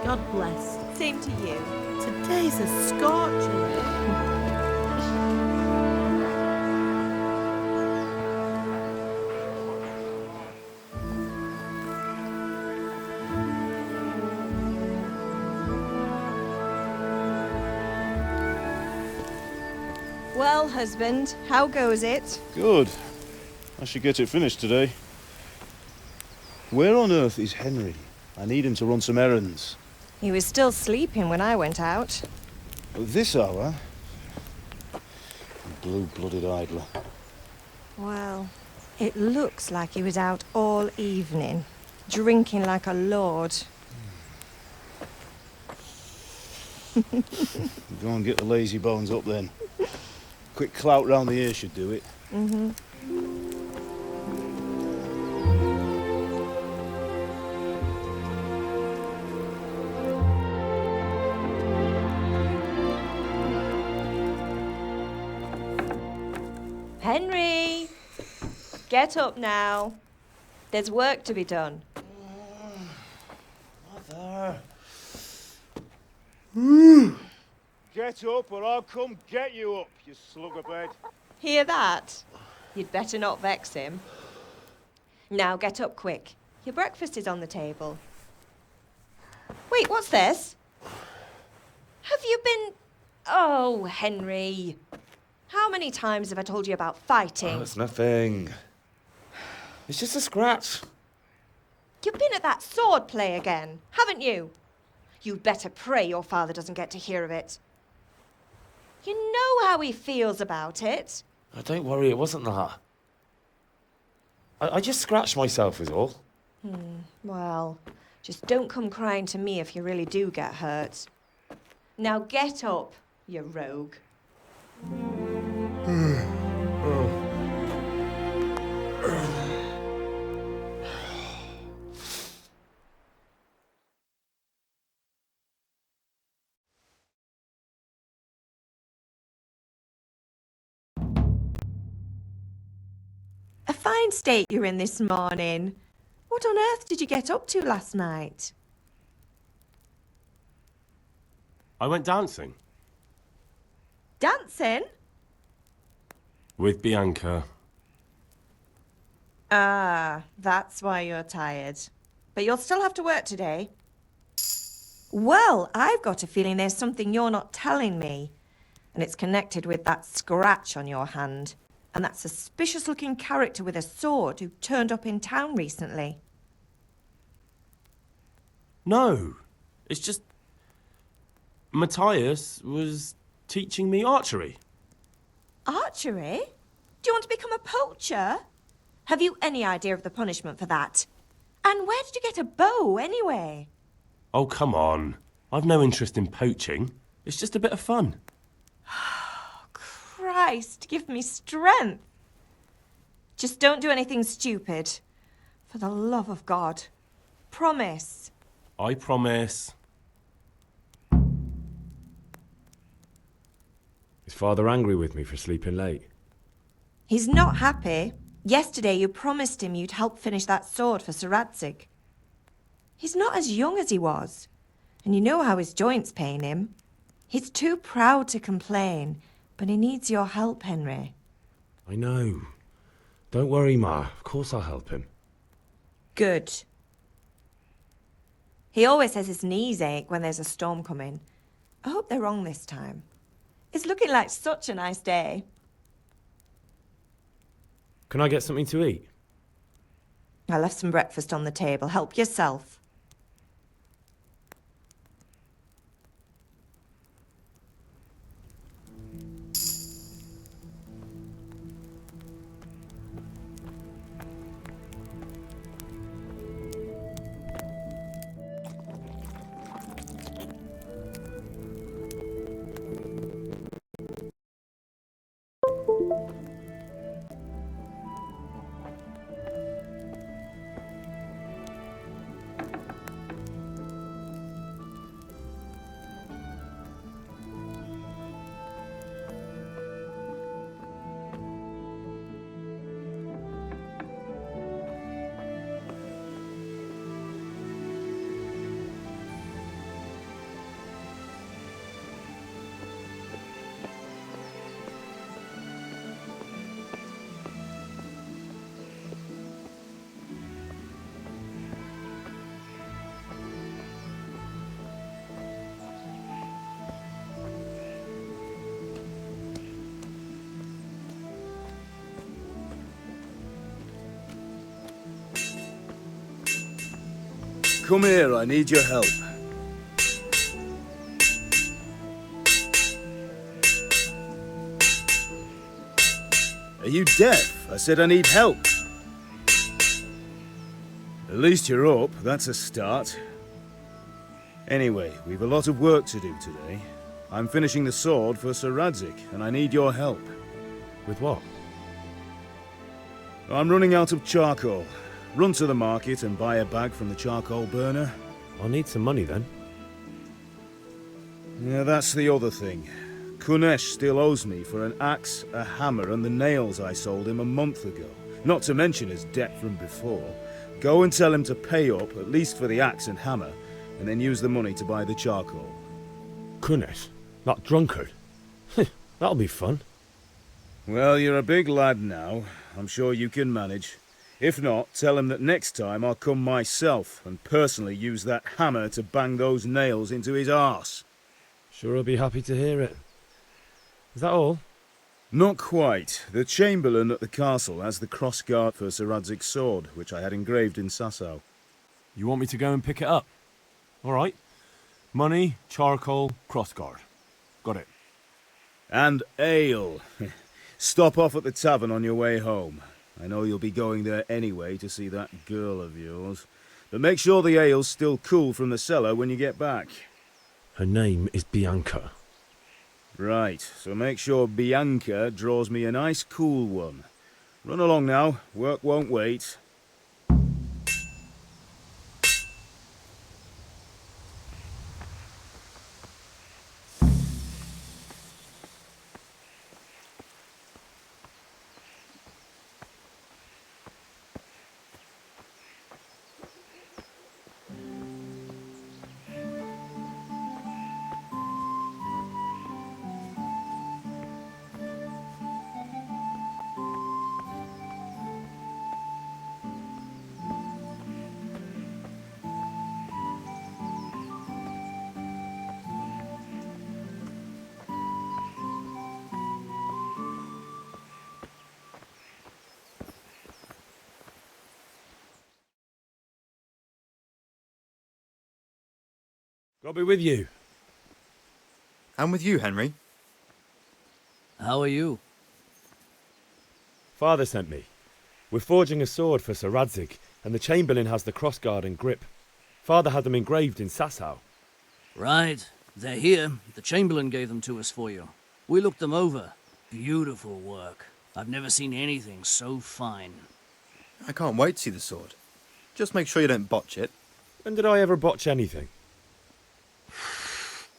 God bless. Same to you. Today's a scorcher. Well, husband, how goes it? Good. I should get it finished today. Where on earth is Henry? I need him to run some errands. He was still sleeping when I went out. At this hour? Blue-blooded idler. Well, it looks like he was out all evening, drinking like a lord. Go and get the lazy bones up then. Quick clout round the ear should do it. Mm-hmm. Henry! Get up now. There's work to be done. Mother. Get up or I'll come get you up, you slugabed. Hear that? You'd better not vex him. Now get up quick. Your breakfast is on the table. Wait, what's this? Have you been... Oh, Henry. How many times have I told you about fighting? Oh, it's nothing. It's just a scratch. You've been at that sword play again, haven't you? You'd better pray your father doesn't get to hear of it. You know how he feels about it. Oh, don't worry, it wasn't that. I just scratched myself is all. Well, just don't come crying to me if you really do get hurt. Now get up, you rogue. A fine state you're in this morning. What on earth did you get up to last night? I went dancing. Dancing? With Bianca. Ah, that's why you're tired. But you'll still have to work today. Well, I've got a feeling there's something you're not telling me. And it's connected with that scratch on your hand. And that suspicious-looking character with a sword who turned up in town recently. No, it's just... Matthias was teaching me archery. Archery? Do you want to become a poacher? Have you any idea of the punishment for that? And where did you get a bow, anyway? Oh, come on. I've no interest in poaching. It's just a bit of fun. Christ, give me strength. Just don't do anything stupid. For the love of God. Promise. I promise. Is Father angry with me for sleeping late? He's not happy. Yesterday you promised him you'd help finish that sword for Sir Radzig. He's not as young as he was. And you know how his joints pain him. He's too proud to complain. But he needs your help, Henry. I know. Don't worry, Ma. Of course I'll help him. Good. He always says his knees ache when there's a storm coming. I hope they're wrong this time. It's looking like such a nice day. Can I get something to eat? I left some breakfast on the table. Help yourself. Come here, I need your help. Are you deaf? I said I need help. At least you're up, that's a start. Anyway, we've a lot of work to do today. I'm finishing the sword for Sir Radzig, and I need your help. With what? I'm running out of charcoal. Run to the market and buy a bag from the charcoal burner. I'll need some money then. Yeah, that's the other thing. Kunesh still owes me for an axe, a hammer, and the nails I sold him a month ago. Not to mention his debt from before. Go and tell him to pay up, at least for the axe and hammer, and then use the money to buy the charcoal. Kunesh? That drunkard? That'll be fun. Well, you're a big lad now. I'm sure you can manage. If not, tell him that next time I'll come myself and personally use that hammer to bang those nails into his arse. Sure I'll be happy to hear it. Is that all? Not quite. The Chamberlain at the castle has the crossguard for Sir Radzig's sword, which I had engraved in Sasau. You want me to go and pick it up? All right. Money, charcoal, crossguard. Got it. And ale. Stop off at the tavern on your way home. I know you'll be going there anyway to see that girl of yours. But make sure the ale's still cool from the cellar when you get back. Her name is Bianca. Right, so make sure Bianca draws me a nice cool one. Run along now, work won't wait. God be with you. And with you, Henry. How are you? Father sent me. We're forging a sword for Sir Radzig, and the Chamberlain has the crossguard and grip. Father had them engraved in Sasau. Right. They're here. The Chamberlain gave them to us for you. We looked them over. Beautiful work. I've never seen anything so fine. I can't wait to see the sword. Just make sure you don't botch it. When did I ever botch anything?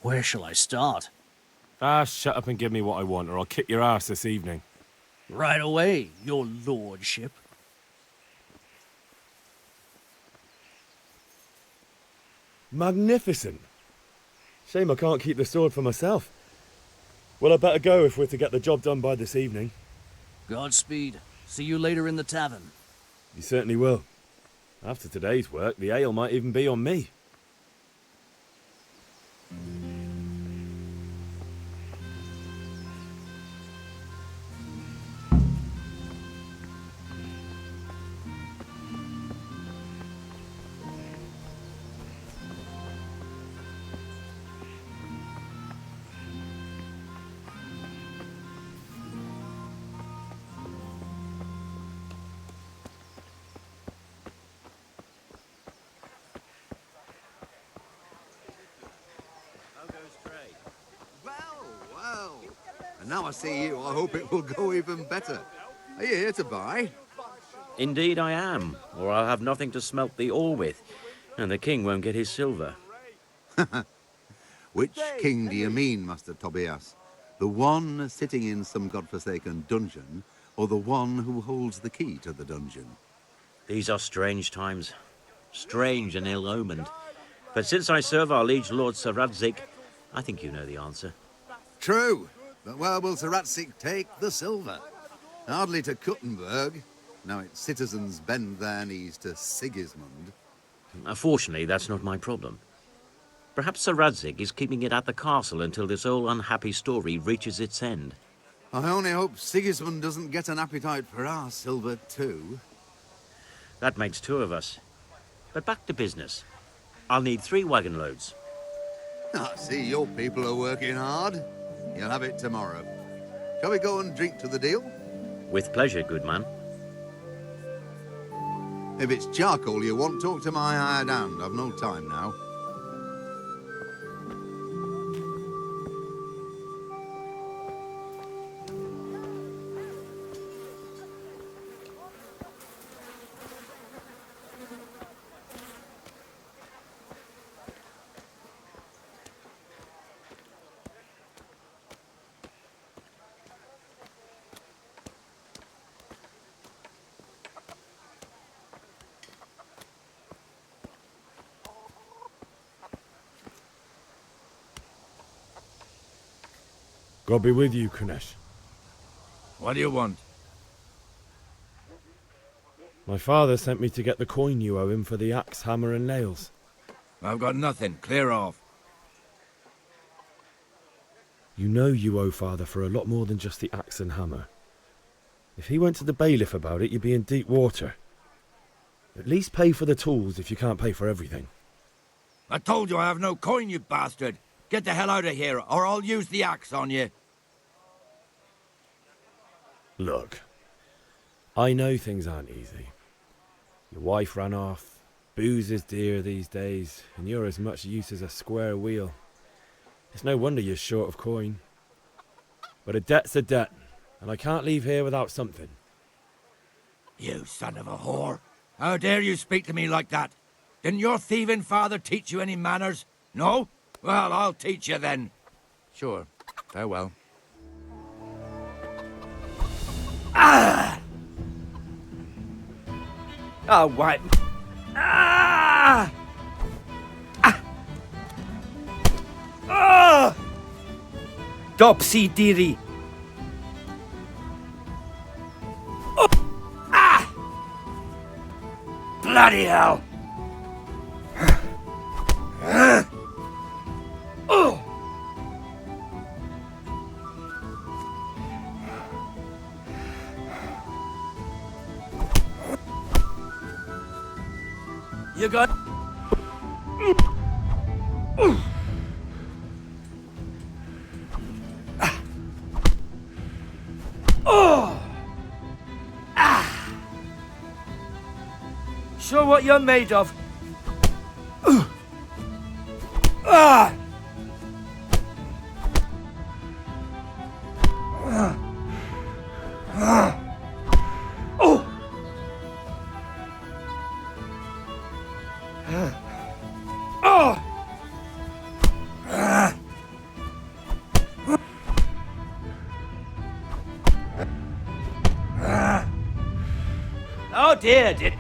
Where shall I start? Shut up and give me what I want, or I'll kick your ass this evening. Right away, your lordship. Magnificent. Shame I can't keep the sword for myself. Well, I better go if we're to get the job done by this evening. Godspeed. See you later in the tavern. You certainly will. After today's work, the ale might even be on me. Well. And now I see you, I hope it will go even better. Are you here to buy? Indeed I am, or I'll have nothing to smelt the ore with, and the king won't get his silver. Which king do you mean, Master Tobias? The one sitting in some godforsaken dungeon, or the one who holds the key to the dungeon? These are strange times, strange and ill-omened. But since I serve our liege lord Sir Radzig, I think you know the answer. True, but where will Sir Radzig take the silver? Hardly to Kuttenberg. Now its citizens bend their knees to Sigismund. Fortunately, that's not my problem. Perhaps Sir Radzig is keeping it at the castle until this old unhappy story reaches its end. I only hope Sigismund doesn't get an appetite for our silver too. That makes two of us. But back to business. I'll need 3 wagon loads. I see your people are working hard. You'll have it tomorrow. Shall we go and drink to the deal? With pleasure, good man. If it's charcoal you want, talk to my hired hand. I've no time now. God be with you, Kunesh. What do you want? My father sent me to get the coin you owe him for the axe, hammer, and nails. I've got nothing. Clear off. You know you owe father for a lot more than just the axe and hammer. If he went to the bailiff about it, you'd be in deep water. At least pay for the tools if you can't pay for everything. I told you I have no coin, you bastard. Get the hell out of here, or I'll use the axe on you. Look, I know things aren't easy. Your wife ran off, booze is dear these days, and you're as much use as a square wheel. It's no wonder you're short of coin. But a debt's a debt, and I can't leave here without something. You son of a whore. How dare you speak to me like that? Didn't your thieving father teach you any manners? No? Well, I'll teach you then. Sure. Farewell. Ah! Oh, what? Ah! Ah! Ah! Dopsy Diri. Oh! Ah! Bloody hell! Oh! You got... Oh! Ah! Show what you're made of. Ah! Oh! Oh! Oh dear, did...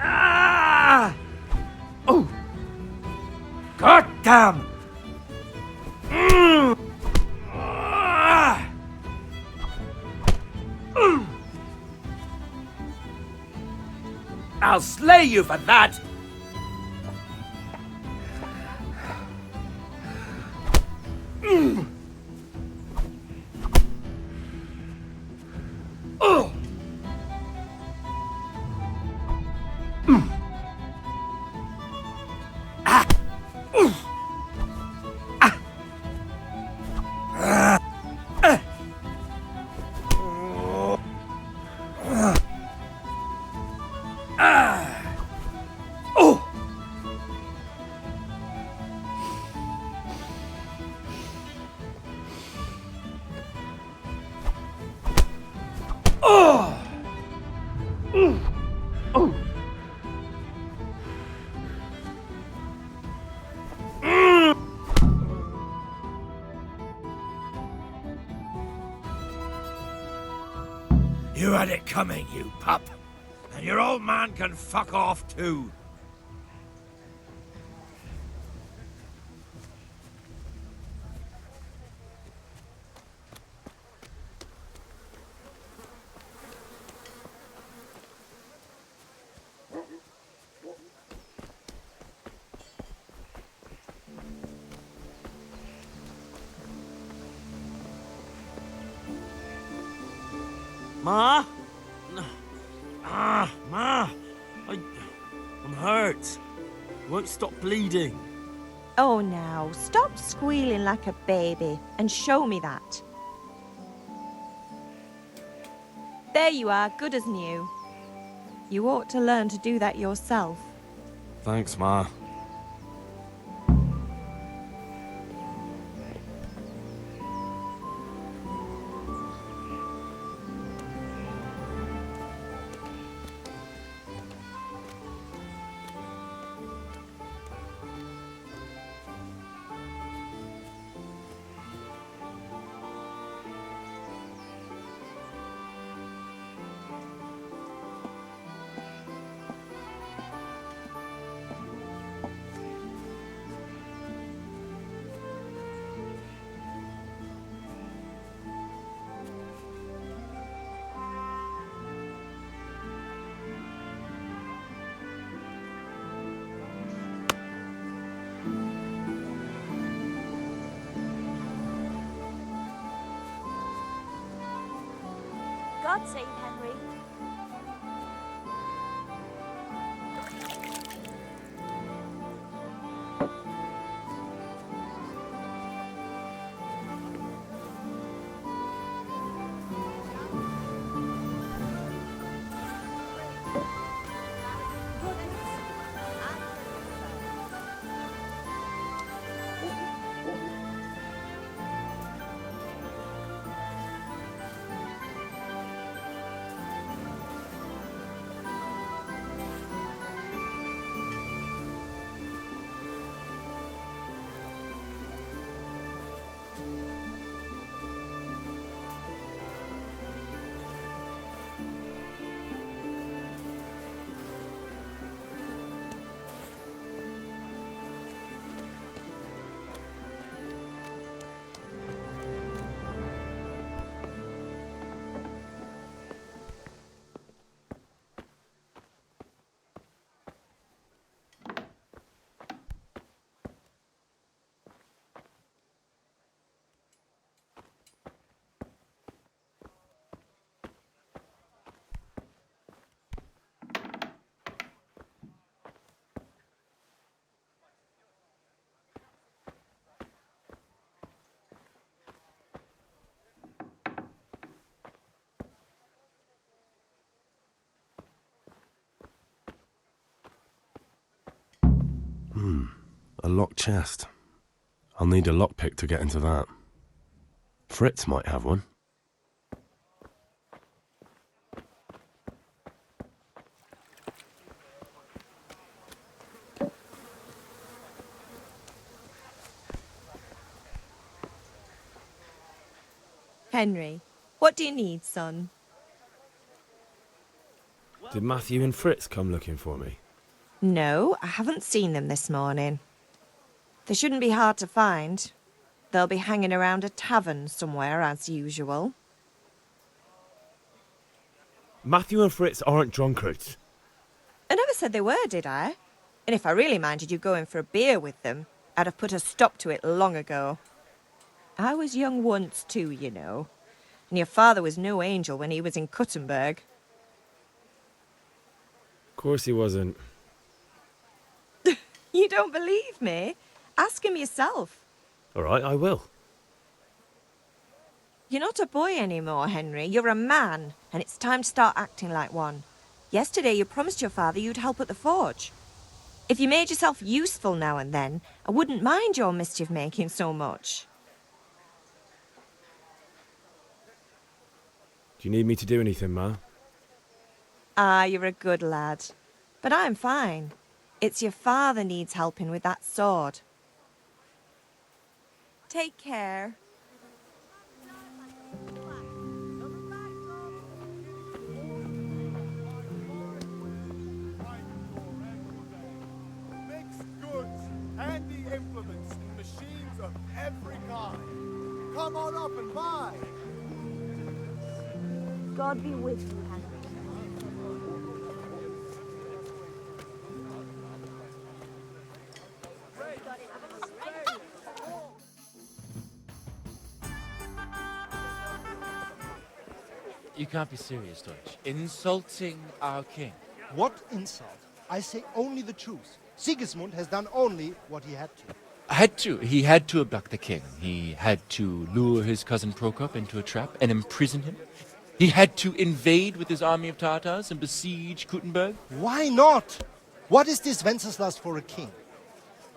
Ah! Oh! God damn! Ah! I'll slay you for that! Oh! Ah! Ah! Oh! Oh! Oh! You had it coming, you pup. And your old man can fuck off too. Ma? I'm hurt. Won't stop bleeding. Oh, now, stop squealing like a baby and show me that. There you are, good as new. You ought to learn to do that yourself. Thanks, Ma. God save Henry. A locked chest. I'll need a lockpick to get into that. Fritz might have one. Henry, what do you need, son? Did Matthew and Fritz come looking for me? No, I haven't seen them this morning. They shouldn't be hard to find. They'll be hanging around a tavern somewhere, as usual. Matthew and Fritz aren't drunkards. I never said they were, did I? And if I really minded you going for a beer with them, I'd have put a stop to it long ago. I was young once too, you know. And your father was no angel when he was in Cuttenberg. Of course he wasn't. You don't believe me? Ask him yourself. All right, I will. You're not a boy anymore, Henry. You're a man, and it's time to start acting like one. Yesterday you promised your father you'd help at the forge. If you made yourself useful now and then, I wouldn't mind your mischief-making so much. Do you need me to do anything, Ma? Ah, you're a good lad. But I'm fine. It's your father needs helping with that sword. Take care. Mixed goods, handy implements, and machines of every kind. Come on up and buy. God be with you, Henry. You can't be serious, Deutsch. Insulting our king. What insult? I say only the truth. Sigismund has done only what he had to. Had to. He had to abduct the king. He had to lure his cousin Prokop into a trap and imprison him. He had to invade with his army of Tatars and besiege Kuttenberg. Why not? What is this Wenceslas for a king?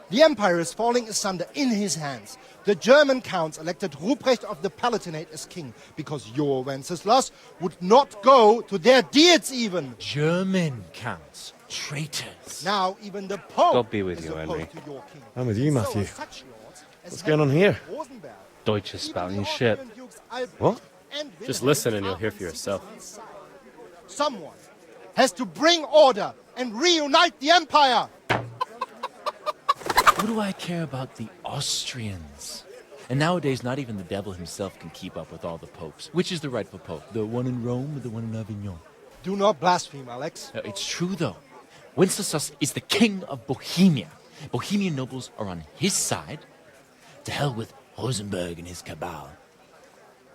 The empire is falling asunder in his hands. The German counts elected Ruprecht of the Palatinate as king because your Wenceslas would not go to their deeds even. German counts. Traitors. Now even the Pope God be with is you, opposed Henry. to your king. I'm with you, So Matthew. are such lords as What's going on here? Rosenberg, Deutsch is even spouting the shit. Austrian dukes Albrecht What? and Just Wilhelm listen and you'll are hear on for yourself. Sigismund's side. Someone has to bring order and reunite the empire. What do I care about the Austrians? And nowadays, not even the devil himself can keep up with all the popes. Which is the rightful pope? The one in Rome or the one in Avignon? Do not blaspheme, Alex. It's true, though. Wenceslas is the king of Bohemia. Bohemian nobles are on his side. To hell with Rosenberg and his cabal.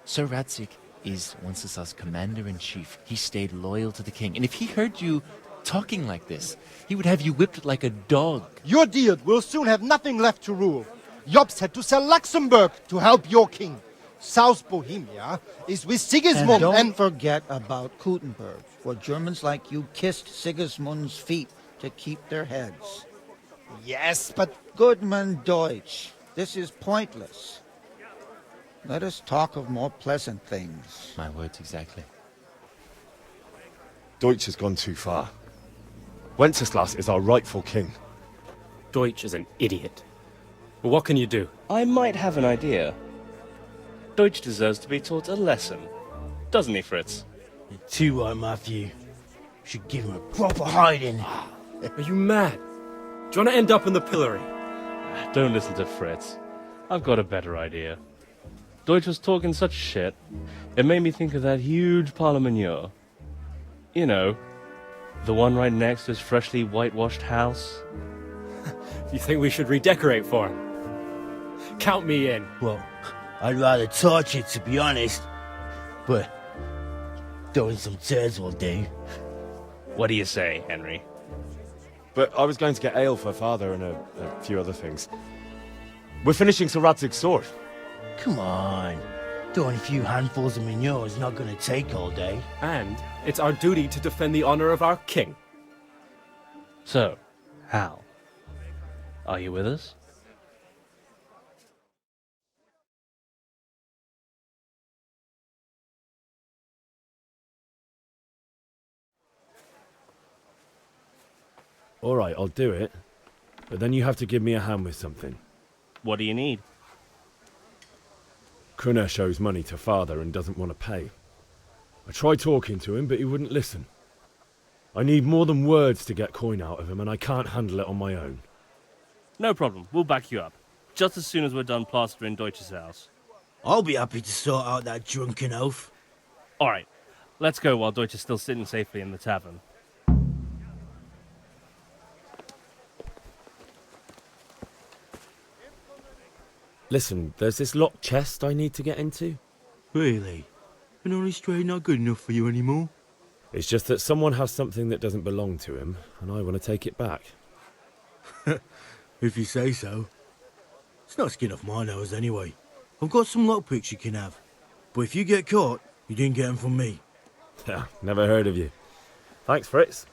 Sir Radzik is Wenceslas' commander-in-chief. He stayed loyal to the king. And if he heard you talking like this, he would have you whipped like a dog. Your deal will soon have nothing left to rule. Jobst had to sell Luxembourg to help your king. South Bohemia is with Sigismund And don't forget about Kuttenberg, for Germans like you kissed Sigismund's feet to keep their heads. Yes, but Goodman Deutsch, this is pointless. Let us talk of more pleasant things. My words exactly. Deutsch has gone too far. Wenceslas is our rightful king. Deutsch is an idiot. Well, what can you do? I might have an idea. Deutsch deserves to be taught a lesson. Doesn't he, Fritz? You're too right, Matthew. Should give him a proper hiding. Are you mad? Do you want to end up in the pillory? Don't listen to Fritz. I've got a better idea. Deutsch was talking such shit, it made me think of that huge parliament. You know, the one right next to his freshly whitewashed house. You think we should redecorate for him? Count me in. Well, I'd rather torch it, to be honest. But throwing some turds will do. What do you say, Henry? But I was going to get ale for father and a few other things. We're finishing Sir Radzig's sword. Come on. Throwing a few handfuls of manure is not going to take all day. And it's our duty to defend the honor of our king. So, Hal, are you with us? All right, I'll do it. But then you have to give me a hand with something. What do you need? Kunesh owes money to father and doesn't want to pay. I tried talking to him, but he wouldn't listen. I need more than words to get coin out of him, and I can't handle it on my own. No problem. We'll back you up. Just as soon as we're done plastering Deutsch's house. I'll be happy to sort out that drunken oaf. All right. Let's go while Deutsch is still sitting safely in the tavern. Listen, there's this locked chest I need to get into. Really? An honest trade not good enough for you anymore? It's just that someone has something that doesn't belong to him, and I want to take it back. If you say so. It's not skin off my nose anyway. I've got some lockpicks you can have. But if you get caught, you didn't get them from me. Never heard of you. Thanks, Fritz.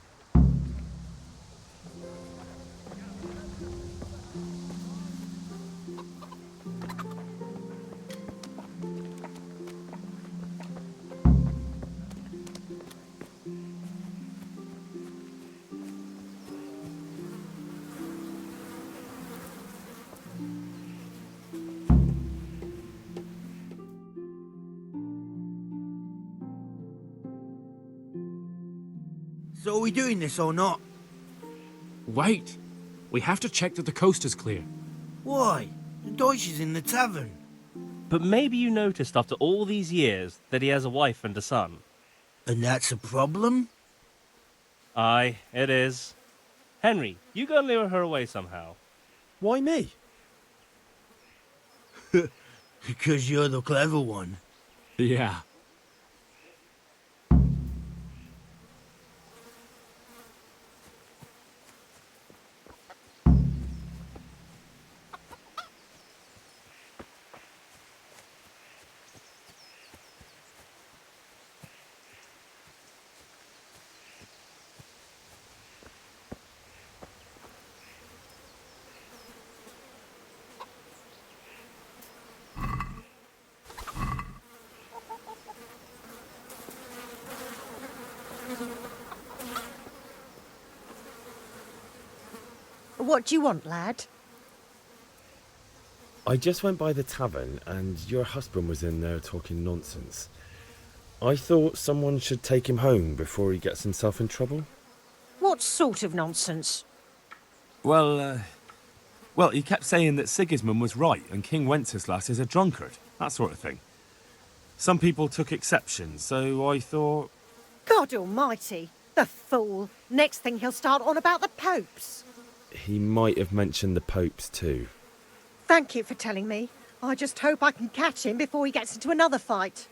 So are we doing this or not? Wait. We have to check that the coast is clear. Why? The Deutsch is in the tavern. But maybe you noticed after all these years that he has a wife and a son. And that's a problem? Aye, it is. Henry, you go and lure her away somehow. Why me? Because you're the clever one. Yeah. What do you want, lad? I just went by the tavern and your husband was in there talking nonsense. I thought someone should take him home before he gets himself in trouble. What sort of nonsense? Well, he kept saying that Sigismund was right and King Wenceslas is a drunkard, that sort of thing. Some people took exception, so I thought... God almighty, the fool. Next thing he'll start on about the popes. He might have mentioned the popes too. Thank you for telling me. I just hope I can catch him before he gets into another fight.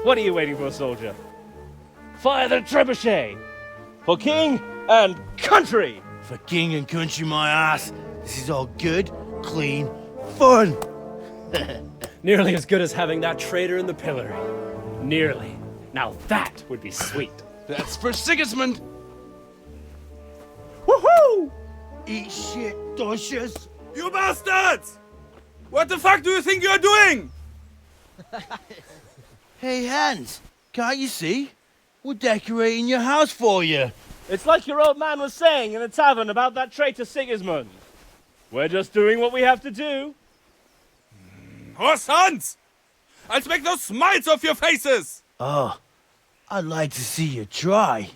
What are you waiting for, soldier? Fire the trebuchet! For king and country! For king and country, my ass. This is all good, clean, fun. Nearly as good as having that traitor in the pillory. Nearly. Now that would be sweet. That's for Sigismund! Woohoo! Eat shit, douches. You bastards! What the fuck do you think you're doing? Hey, Hans, can't you see? We're decorating your house for you. It's like your old man was saying in the tavern about that traitor Sigismund. We're just doing what we have to do. Oh, sons! I'll make those smiles off your faces! Oh, I'd like to see you try.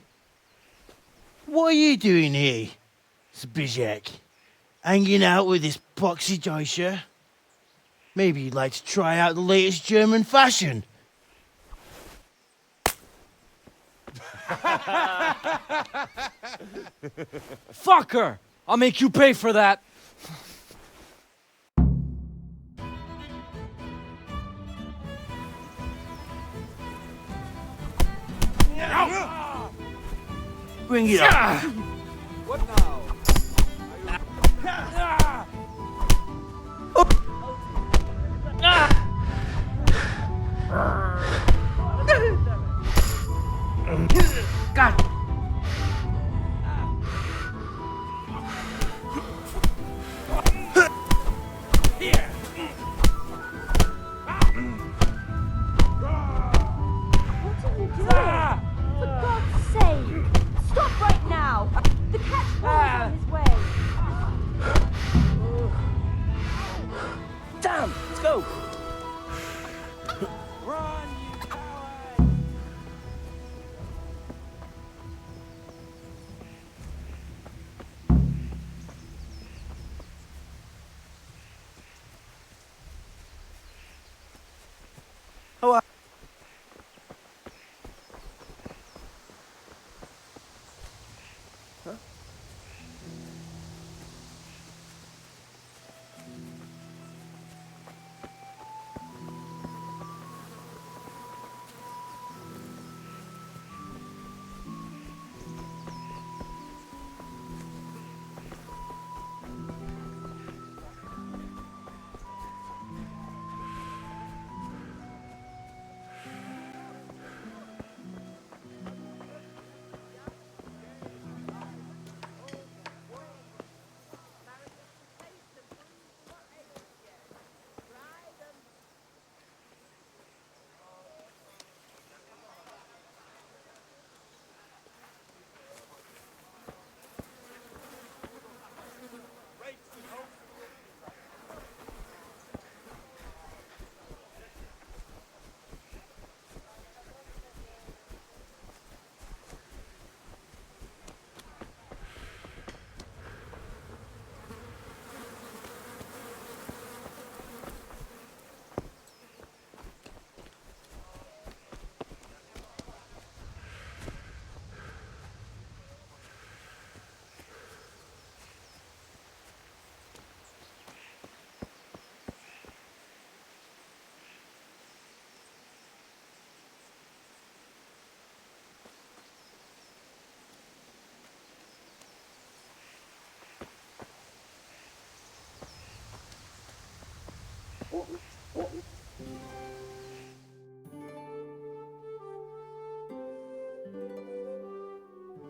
What are you doing here, Zbyszek? Hanging out with this poxy Deutscher? Maybe you'd like to try out the latest German fashion. Fucker! I'll make you pay for that. Bring it up. What now? God. Here. What are you doing? For God's sake! Stop right now! The cat's on his way! Damn! Let's go! Run, you coward! Oh,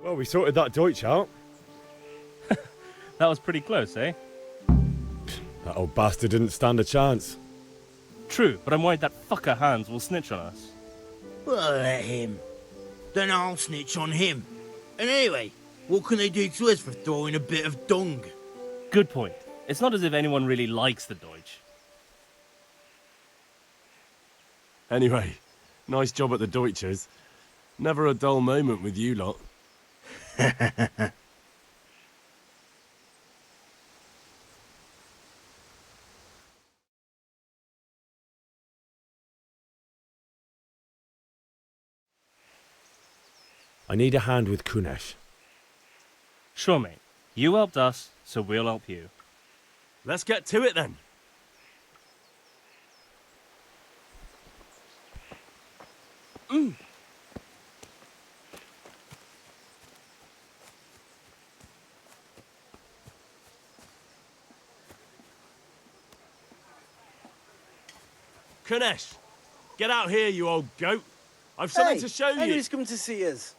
Well, we sorted that Deutsch out. That was pretty close, eh? That old bastard didn't stand a chance. True, but I'm worried that fucker Hans will snitch on us. Well, let him. Then I'll snitch on him. And anyway, what can they do to us for throwing a bit of dung? Good point. It's not as if anyone really likes the Deutsch. Anyway, nice job at the Deutschers. Never a dull moment with you lot. I need a hand with Kunesh. Sure, mate. You helped us, so we'll help you. Let's get to it then. Kunesh, get out here, you old goat. I've something to show you. Henry's come to see us.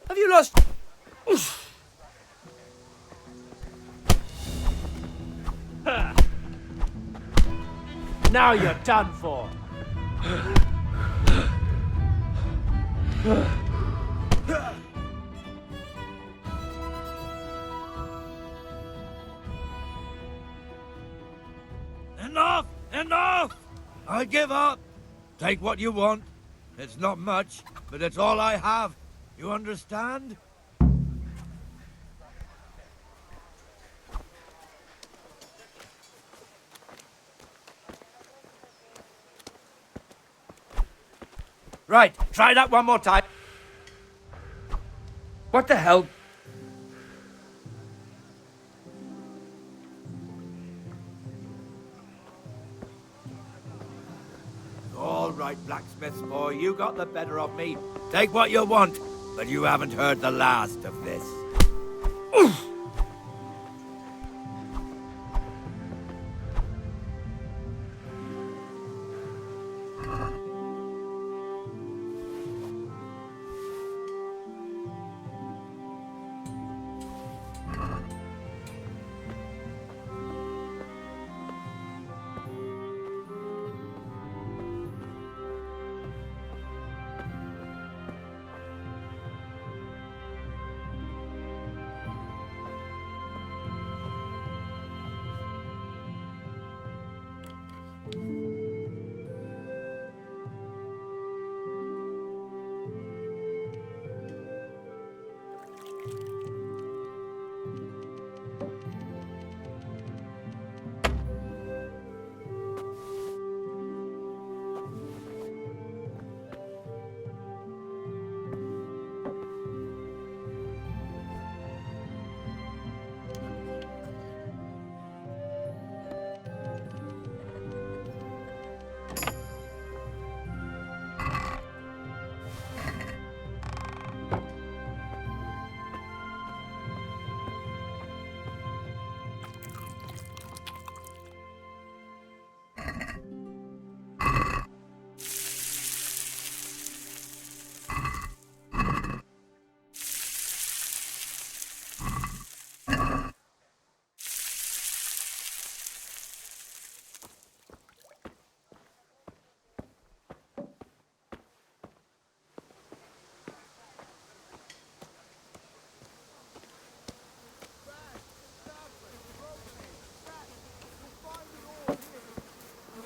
Have you lost... Now you're done for. Enough! Enough! I give up. Take what you want. It's not much, but it's all I have. You understand? Right, try that one more time. What the hell? All right, blacksmith's boy, you got the better of me. Take what you want, but you haven't heard the last of this.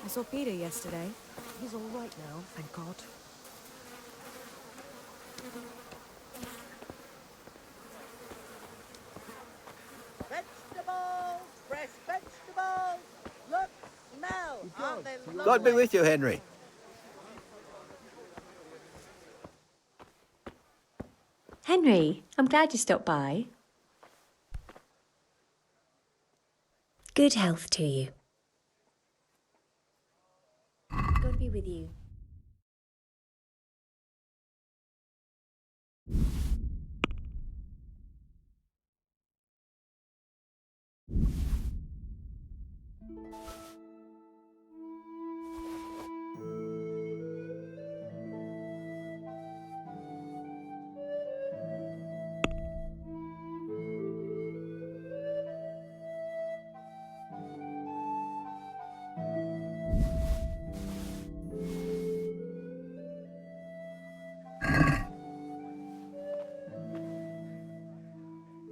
I saw Peter yesterday. He's all right now, thank God. Vegetables! Fresh vegetables! Look, smell! Aren't they lovely? God be with you, Henry. Henry, I'm glad you stopped by. Good health to you. God be with you.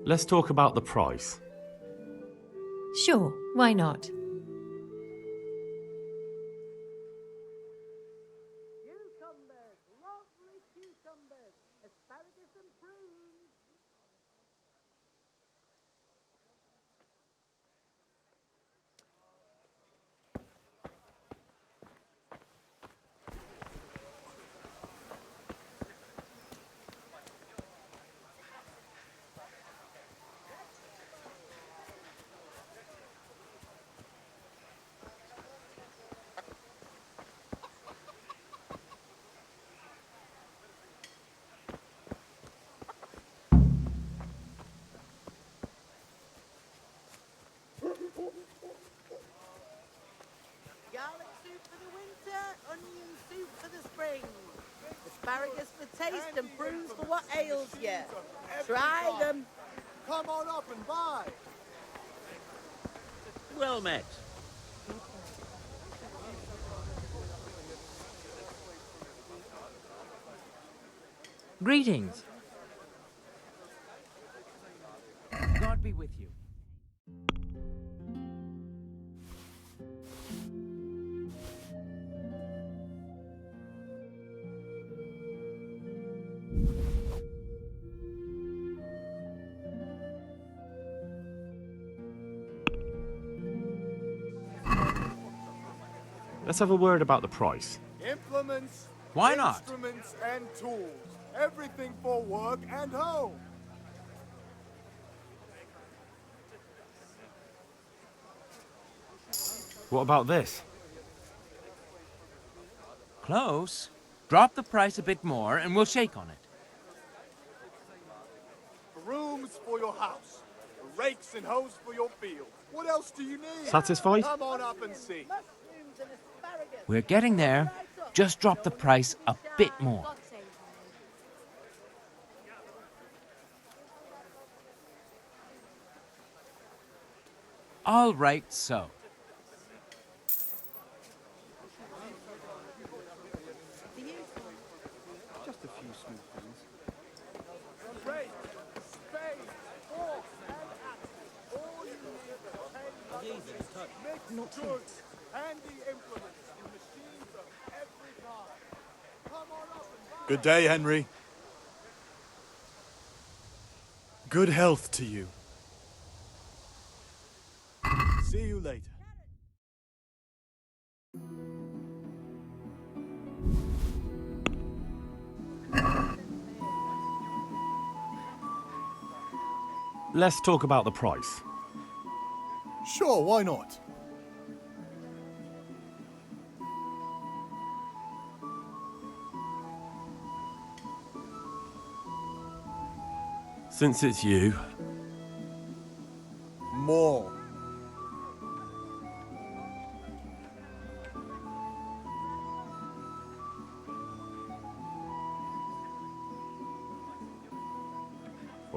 Let's talk about the price. Sure, why not? Cucumbers, lovely cucumbers, asparagus and prunes. Garlic soup for the winter, onion soup for the spring. Asparagus for taste and prunes for what ails you. Try them. Come on up and buy. Well met. Greetings. God be with you. Let's have a word about the price. Implements. Why not? Instruments and tools. Everything for work and home. What about this? Close. Drop the price a bit more and we'll shake on it. Brooms for your house. Rakes and hoes for your field. What else do you need? Satisfied? Come on up and see. We're getting there. Just drop the price a bit more. All right, so. Just a few small things. Rake, spade, fork, and axe. All you need to take mixed goods, handy implements, and machines of every kind. Come on up and buy. Good day, Henry. Good health to you. See you later. Let's talk about the price. Sure, why not? Since it's you, More.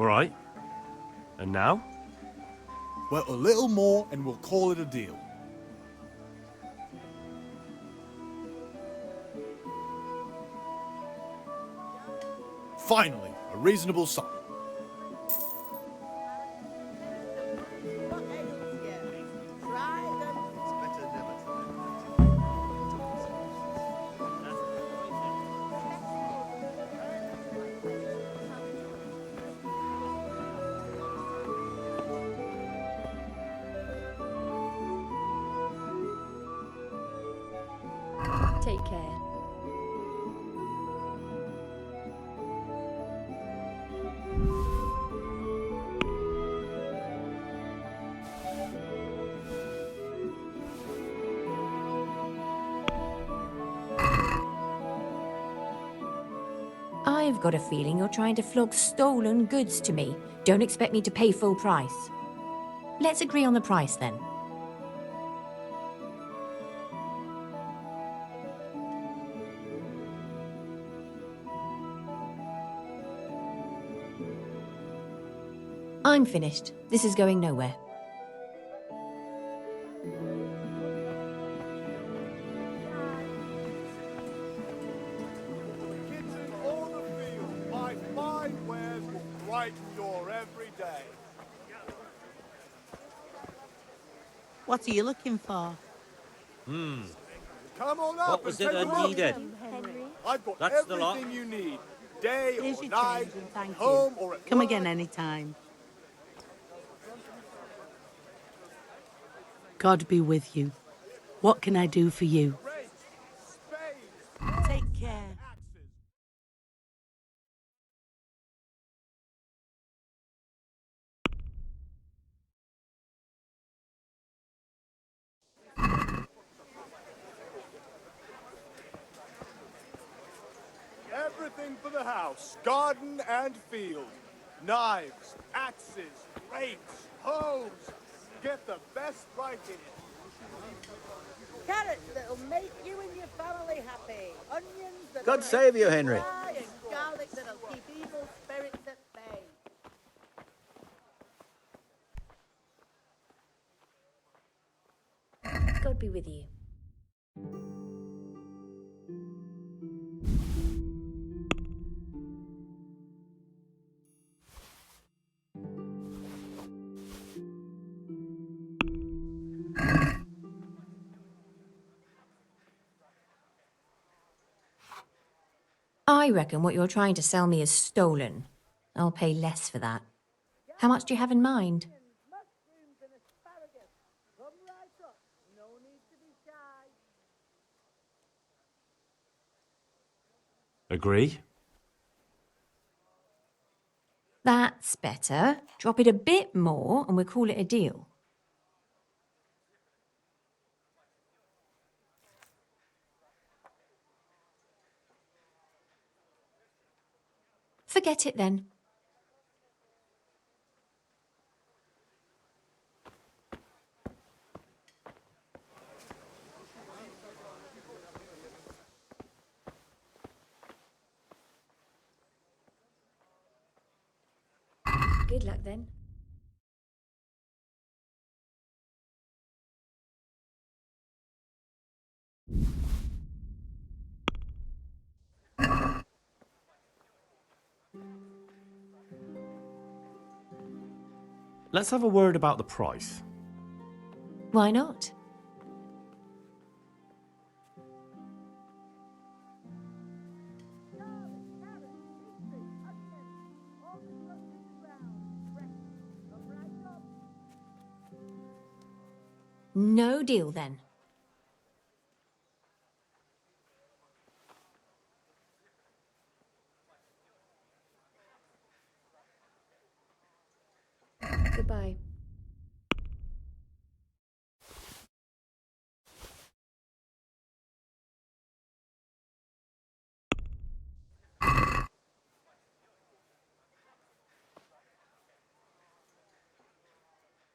all right. And now? Well, a little more and we'll call it a deal. Finally, a reasonable sum. Take care. I've got a feeling you're trying to flog stolen goods to me. Don't expect me to pay full price. Let's agree on the price then. I'm finished. This is going nowhere. Kids in all the field, my fine wares will brighten your every day. What are you looking for? Come on up What and was take it a I look. needed? Henry. I've got That's the lot. everything you need. Day Here's or your night, change and thank home you. or at Come work. again anytime. God be with you. What can I do for you? Take care. Everything for the house, garden and field. Knives, axes, rakes, hoes. Get the best right here. Carrots that'll make you and your family happy. Onions that'll God save you, make Henry. fly, and garlic that'll keep evil spirits at bay. God be with you. I reckon what you're trying to sell me is stolen. I'll pay less for that. How much do you have in mind? Mushrooms and asparagus. Come right up. No need to be shy. Agree? That's better. Drop it a bit more and we'll call it a deal. Forget it then. Good luck then. Let's have a word about the price. Why not? No deal then. Goodbye.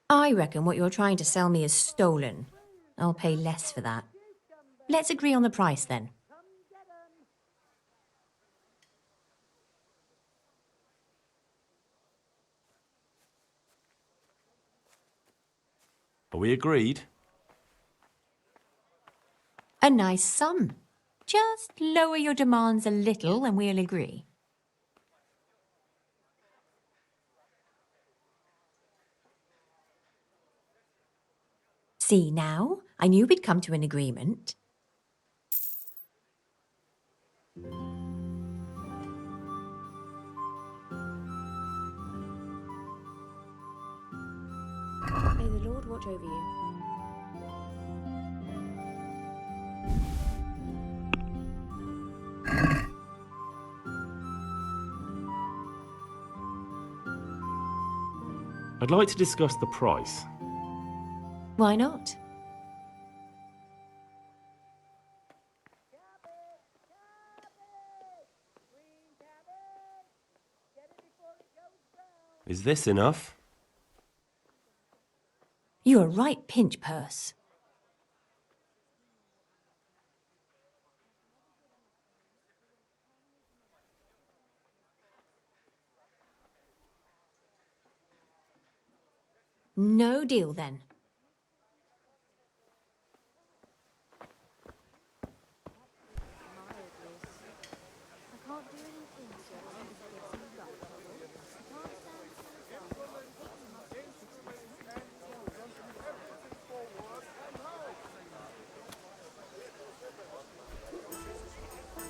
I reckon what you're trying to sell me is stolen. I'll pay less for that. Let's agree on the price then. Are we agreed? A nice sum. Just lower your demands a little and we'll agree. See now, I knew we'd come to an agreement. May the Lord watch over you. I'd like to discuss the price. Why not? Is this enough? You're a right pinch purse. No deal then.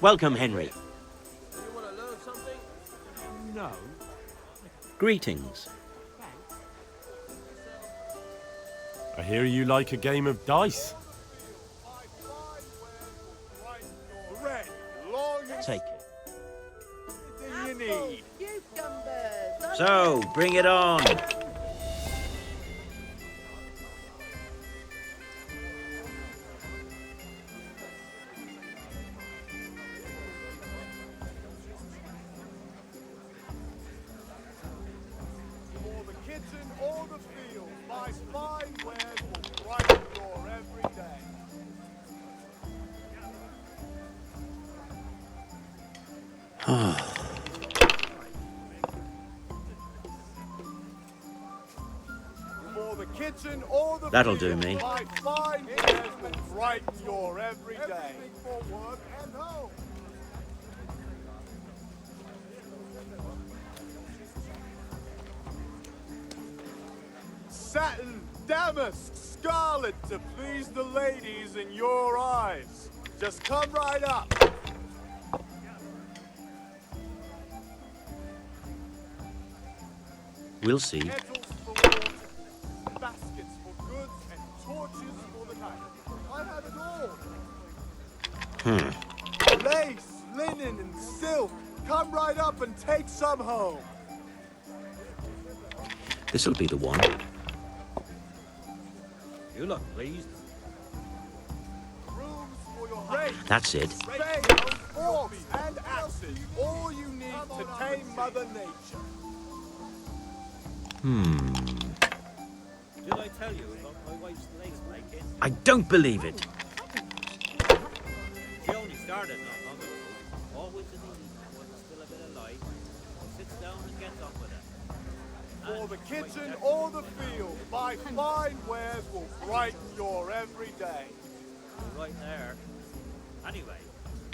Welcome, Henry. You want to learn something? No. Greetings. I hear you like a game of dice. Red, long and Take it. everything you need. Cucumbers. So, bring it on. For the kitchen or the field, my fine wares will brighten your every day. For the kitchen or the That'll field, do me. my fine wares will brighten your every day. Everything for work and home. Satin, damask, scarlet to please the ladies in your eyes. Just come right up. We'll see. Kettles for water, baskets for goods, and torches for the night. I have it all. Lace, linen, and silk. Come right up and take some home. This'll be the one. You look pleased. Brooms for your house. That's it. Spades, forks, and axes. All you need to tame Mother Nature. Did I tell you about my wife's lace making? I don't believe it. She only started not long ago. Always in the evening when there's still a bit of light. Sits down and gets on with it. For the kitchen or the field, my fine wares will brighten your every day. Right there. Anyway,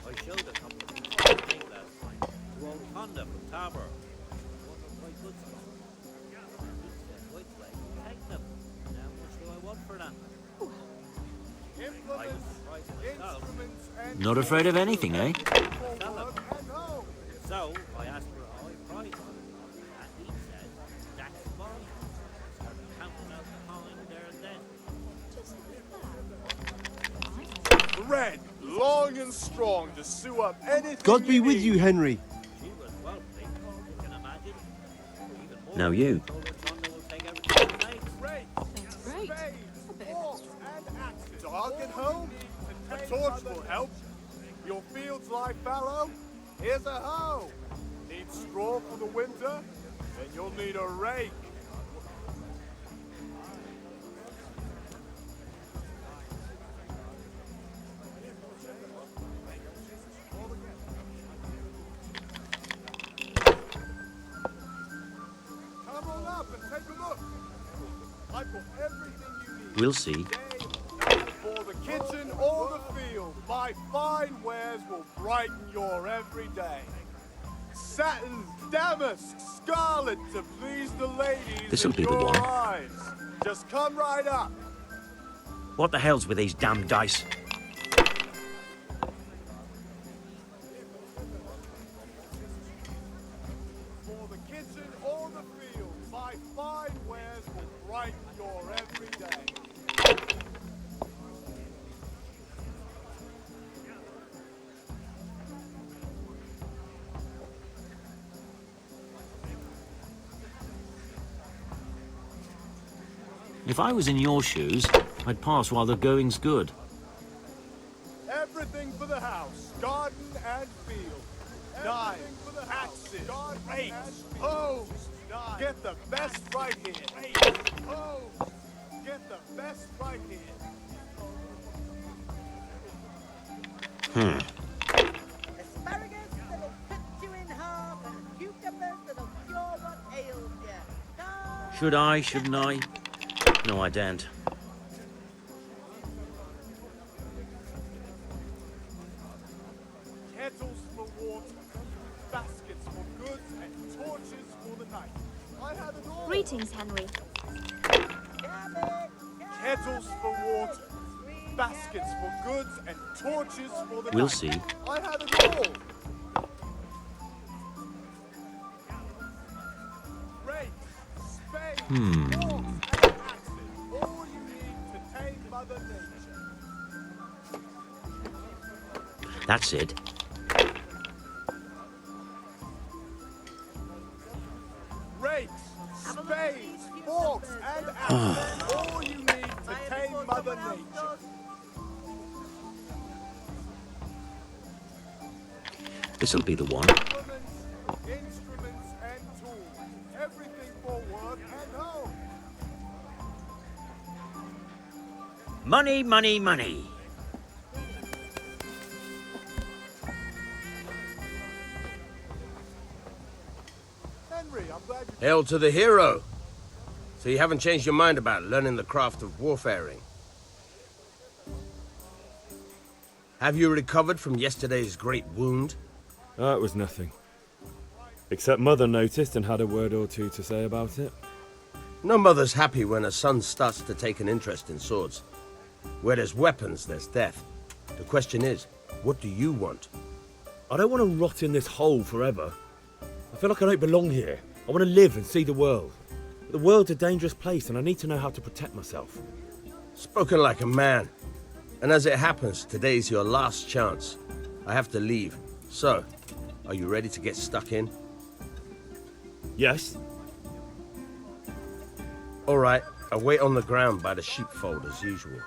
I showed a couple of people to make last night. To old Honda from Tabor. One of my good stuff. He said, wait, take them. How much do I want for them? I was surprised myself. Instruments, and Not afraid of anything, eh? Tell them. and home. So I asked for a high price on it, and he said, that's fine. Started counting out the coin there and then. Red, long and strong to sew up anything. God be with need. you, Henry. She was well pleased, you can imagine. Even more, Now you. told her Tonda will take everything she makes. Rakes, Great. spades, forks, and axes. Dog at home? A torch will help. Your fields lie fallow? Here's a hoe. Need straw for the winter? Then you'll need a rake. Come on up and take a look. I've got everything you need. We'll see. For the kitchen or the field, my fine wares will brighten your every day. Satin, damask, scarlet to please the ladies This'll in be the your one. eyes. Just come right up. What the hell's with these damn dice? For the kitchen or the field, my fine wares will brighten your every day. If I was in your shoes, I'd pass while the going's good. Everything for the house, garden and field. Knives, axes, rakes, hoes. Get the best right here. Hoes. Get the best right here. Asparagus that'll cut you in half, and cucumbers that'll cure what ails you. Should I? Shouldn't I? No, I daren't. Kettles for water, baskets for goods, and torches for the night. I have it all. Greetings, Henry. Kettles for water, baskets for goods and torches for the We'll night. see. I have it all. Rakes, spades, forks, and axes. All you need to tame Mother Nature. That's it. Rakes, spades, forks, and axes. All you need to tame Mother Nature. This'll be the one. Instruments and tools. Everything for work and home. Money, money, money. Henry, I'm glad you... Hail to the hero! So you haven't changed your mind about learning the craft of warfaring? Have you recovered from yesterday's great wound? Oh, it was nothing. Except Mother noticed and had a word or two to say about it. No mother's happy when her son starts to take an interest in swords. Where there's weapons, there's death. The question is, what do you want? I don't want to rot in this hole forever. I feel like I don't belong here. I want to live and see the world. The world's a dangerous place and I need to know how to protect myself. Spoken like a man. And as it happens, today's your last chance. I have to leave. So, are you ready to get stuck in? Yes. All right, I'll wait on the ground by the sheepfold as usual.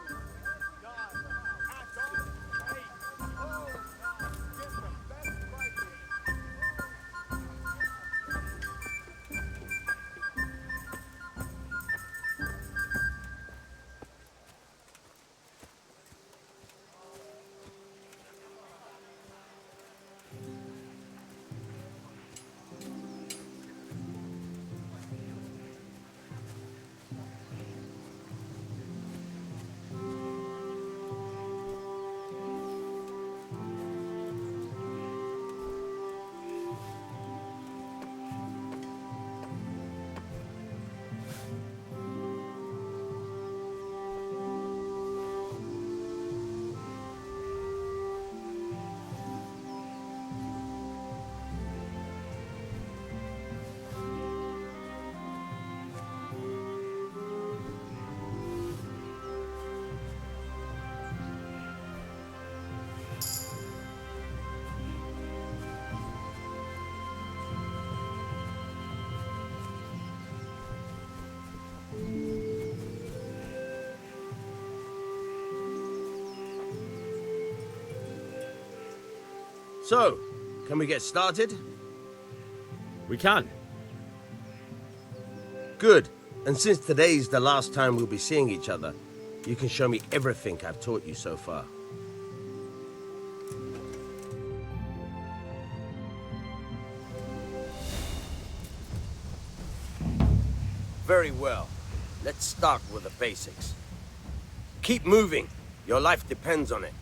So, can we get started? We can. Good. And since today's the last time we'll be seeing each other, you can show me everything I've taught you so far. Very well. Let's start with the basics. Keep moving. Your life depends on it.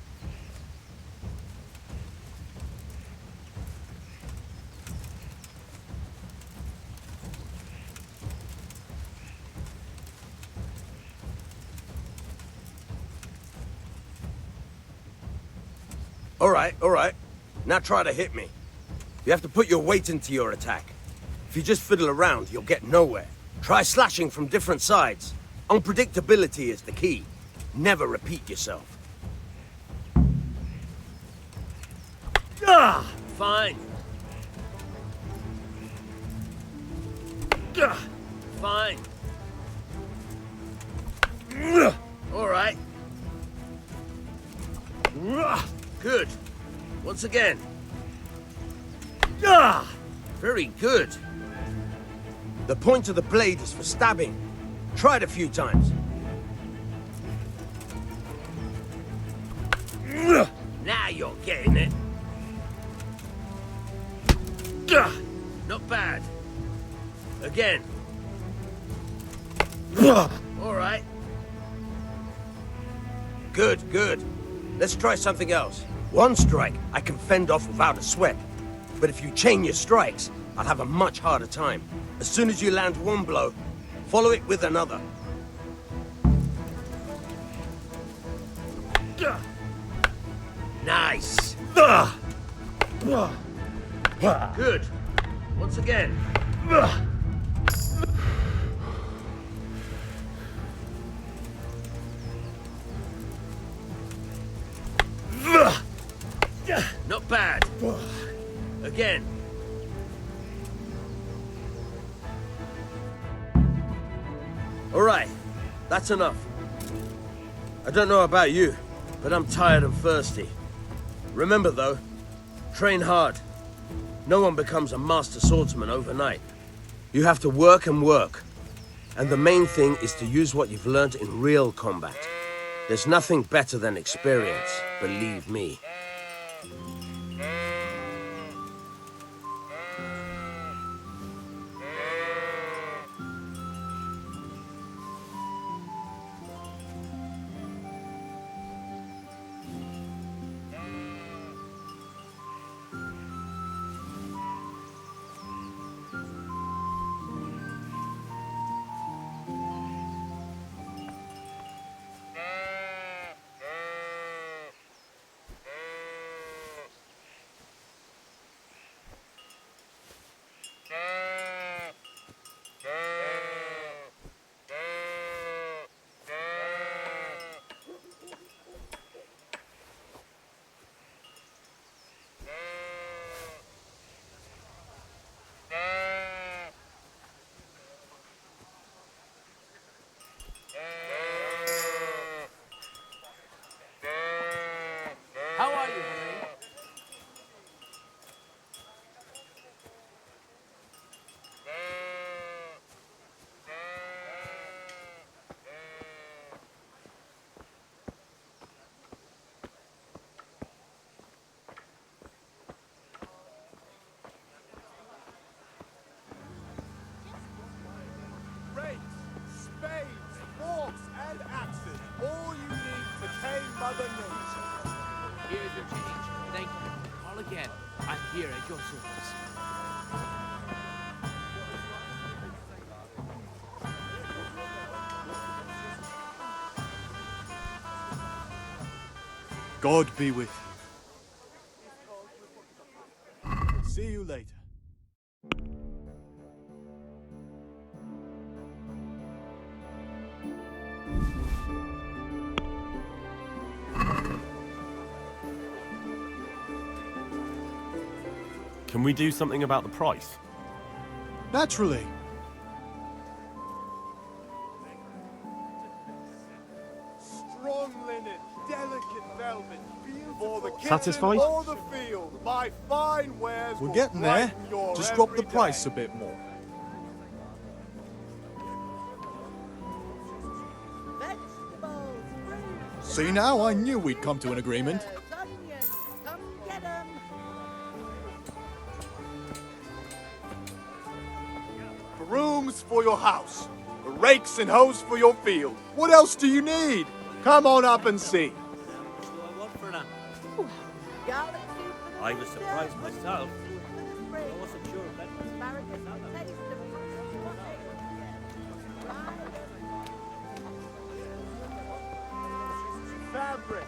All right. Now try to hit me. You have to put your weight into your attack. If you just fiddle around, you'll get nowhere. Try slashing from different sides. Unpredictability is the key. Never repeat yourself. Ah, fine. Fine. All right. Good. Once again. Very good. The point of the blade is for stabbing. Try it a few times. Now you're getting it. Not bad. Again. All right. Good. Let's try something else. One strike, I can fend off without a sweat. But if you chain your strikes, I'll have a much harder time. As soon as you land one blow, follow it with another. Nice. Good. Once again. Not bad. Again. All right, that's enough. I don't know about you, but I'm tired and thirsty. Remember though, train hard. No one becomes a master swordsman overnight. You have to work and work. And the main thing is to use what you've learned in real combat. There's nothing better than experience, believe me. How are you, Henry? Rakes, spades, forks, and axes. All you need to tame Mother Nature. Here's your change. Thank you. Call again. I'm here at your service. God be with you. See you later. Can we do something about the price? Naturally. Strong linen, delicate velvet, for the kitchen Satisfied? or the field, my fine wares. We're will getting there. brighten your Just drop the every price day. a bit more. Vegetables, fruits, See now, I knew we'd come to an agreement. onions, come get 'em. Brooms for your house, the rakes and hoes for your field. What else do you need? Come on up and see. Garlic soup for the I was winter, surprised myself. soup for the spring. I wasn't sure of that. Asparagus for taste and fruits for Fabric,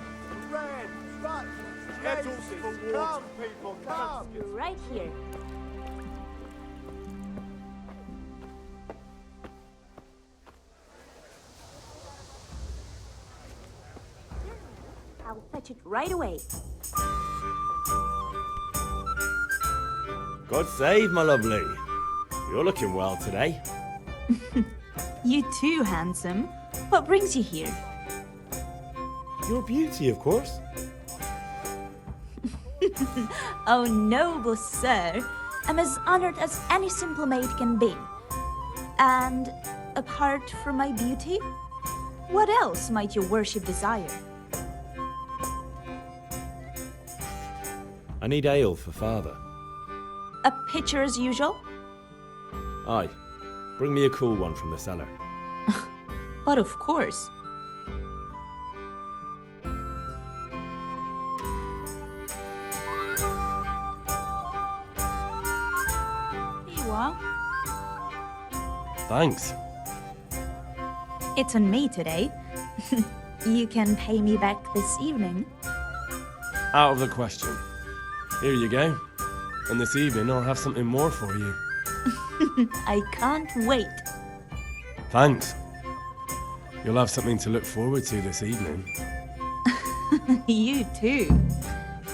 thread, buttons, kettles for water. Come, people, come. You're right here. I'll fetch it right away. God save, my lovely. You're looking well today. You too, handsome. What brings you here? Your beauty, of course. Oh, noble sir. I'm as honored as any simple maid can be. And apart from my beauty, what else might your worship desire? I need ale for father. A pitcher as usual? Aye. Bring me a cool one from the cellar. But of course. Here you are. Thanks. It's on me today. You can pay me back this evening. Out of the question. Here you go. And this evening I'll have something more for you. I can't wait. Thanks. You'll have something to look forward to this evening. You too.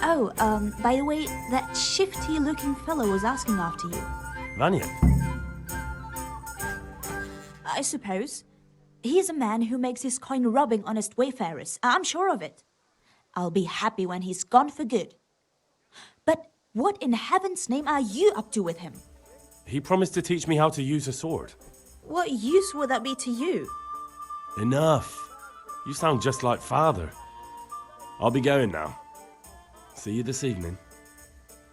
Oh, by the way, that shifty-looking fellow was asking after you. Vanya? I suppose. He's a man who makes his coin robbing honest wayfarers. I'm sure of it. I'll be happy when he's gone for good. But what in heaven's name are you up to with him? He promised to teach me how to use a sword. What use would that be to you? Enough. You sound just like father. I'll be going now. See you this evening.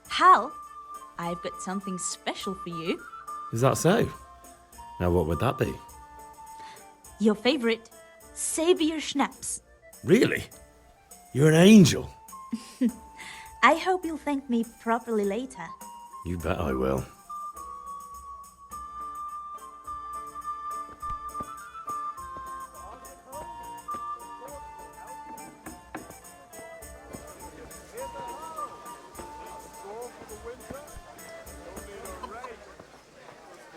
Hal, I've got something special for you. Is that so? Now what would that be? Your favorite, Savior Schnapps. Really? You're an angel. I hope you'll thank me properly later. You bet I will.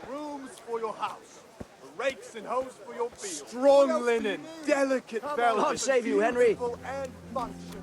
Rooms for your house. Rakes and hoes for your field. Strong linen, delicate velvet. God save you, Henry. Beautiful and functional.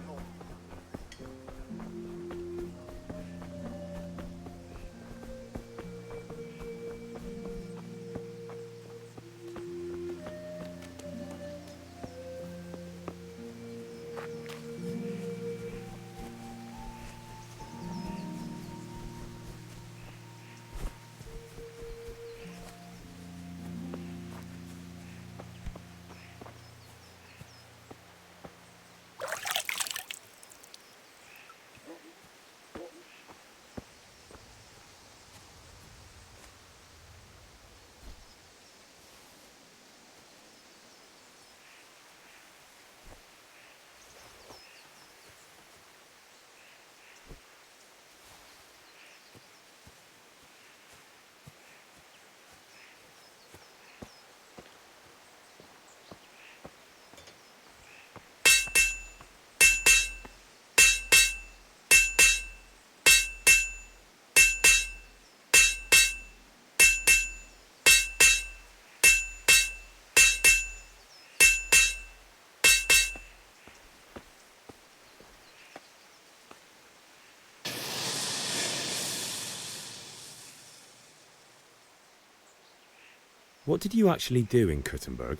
What did you actually do in Kuttenberg?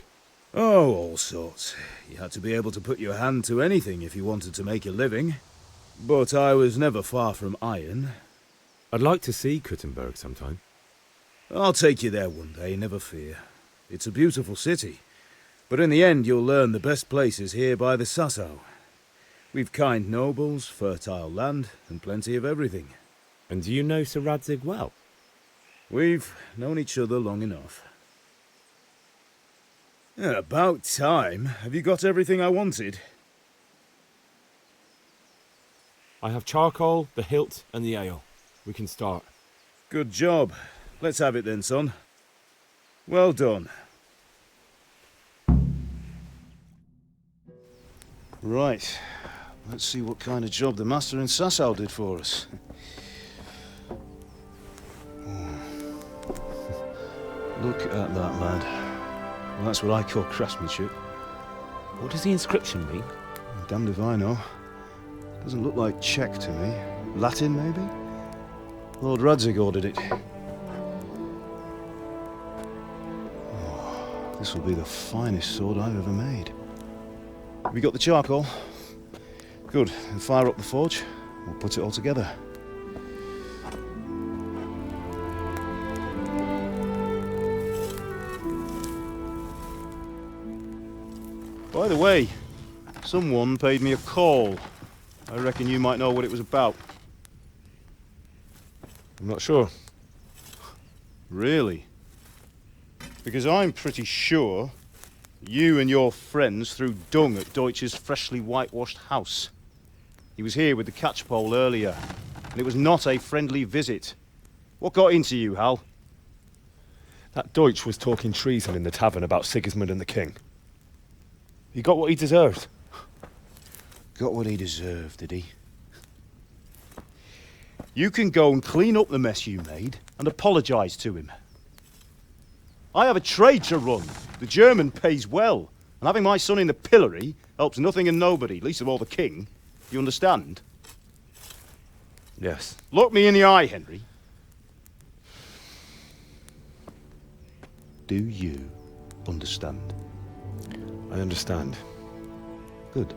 Oh, all sorts. You had to be able to put your hand to anything if you wanted to make a living. But I was never far from iron. I'd like to see Kuttenberg sometime. I'll take you there one day, never fear. It's a beautiful city. But in the end, you'll learn the best places here by the Sasau. We've kind nobles, fertile land, and plenty of everything. And do you know Sir Radzig well? We've known each other long enough. About time. Have you got everything I wanted? I have charcoal, the hilt, and the ale. We can start. Good job. Let's have it then, son. Well done. Right. Let's see what kind of job the master in Sasau did for us. Look at that, lad. Well, that's what I call craftsmanship. What does the inscription mean? Damned if I know. Doesn't look like Czech to me. Latin, maybe? Lord Radzig ordered it. Oh, this will be the finest sword I've ever made. Have you got the charcoal? Good. Then fire up the forge. We'll put it all together. By the way, someone paid me a call. I reckon you might know what it was about. I'm not sure. Really? Because I'm pretty sure you and your friends threw dung at Deutsch's freshly whitewashed house. He was here with the catchpole earlier, and it was not a friendly visit. What got into you, Hal? That Deutsch was talking treason in the tavern about Sigismund and the king. He got what he deserved. Got what he deserved, did he? You can go and clean up the mess you made and apologise to him. I have a trade to run. The German pays well. And having my son in the pillory helps nothing and nobody, least of all the king. You understand? Yes. Look me in the eye, Henry. Do you understand? I understand. Good.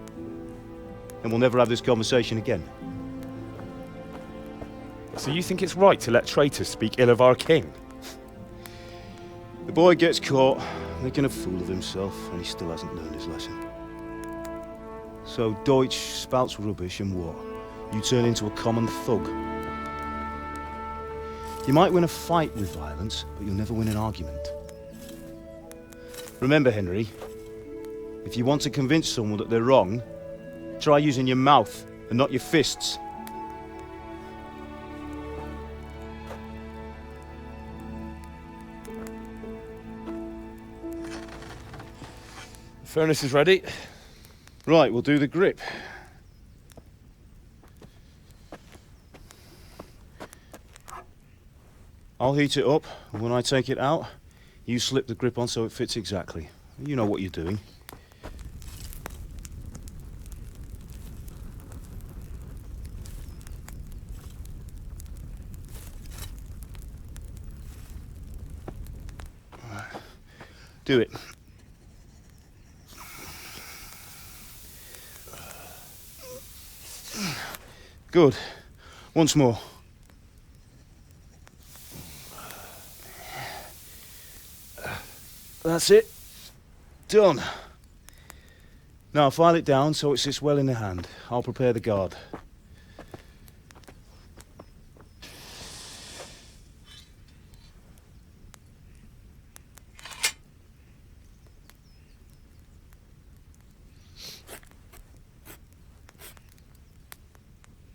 And we'll never have this conversation again. So you think it's right to let traitors speak ill of our king? The boy gets caught, making a fool of himself, and he still hasn't learned his lesson. So Deutsch spouts rubbish, and what? You turn into a common thug. You might win a fight with violence, but you'll never win an argument. Remember, Henry, if you want to convince someone that they're wrong, try using your mouth and not your fists. Furnace is ready. Right, we'll do the grip. I'll heat it up, and when I take it out, you slip the grip on so it fits exactly. You know what you're doing. Do it. Good. Once more. That's it. Done. Now file it down so it sits well in the hand. I'll prepare the guard.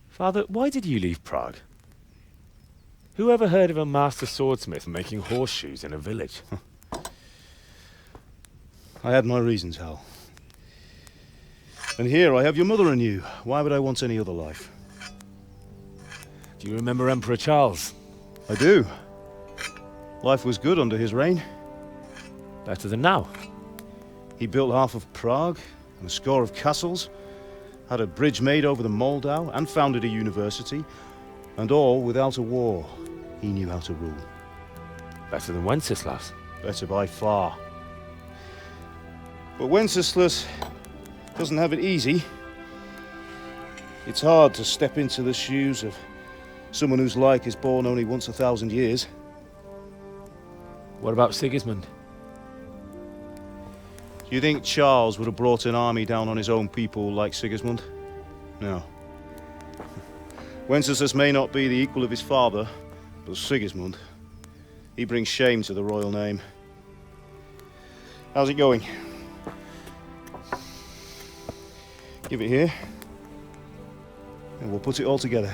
Father, why did you leave Prague? Who ever heard of a master swordsmith making horseshoes in a village? I had my reasons, Hal. And here I have your mother and you. Why would I want any other life? Do you remember Emperor Charles? I do. Life was good under his reign. Better than now. He built half of Prague and a score of castles, had a bridge made over the Moldau, and founded a university, and all without a war. He knew how to rule. Better than Wenceslas. Better by far. But Wenceslas doesn't have it easy. It's hard to step into the shoes of someone whose like is born only once 1,000 years. What about Sigismund? Do you think Charles would have brought an army down on his own people like Sigismund? No. Wenceslas may not be the equal of his father, but Sigismund, he brings shame to the royal name. How's it going? Give it here, and we'll put it all together.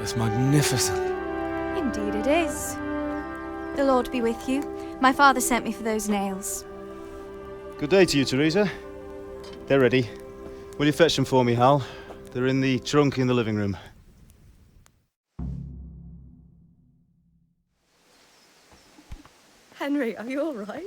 It's magnificent. Indeed it is. The Lord be with you. My father sent me for those nails. Good day to you, Teresa. They're ready. Will you fetch them for me, Hal? They're in the trunk in the living room. Henry, are you all right?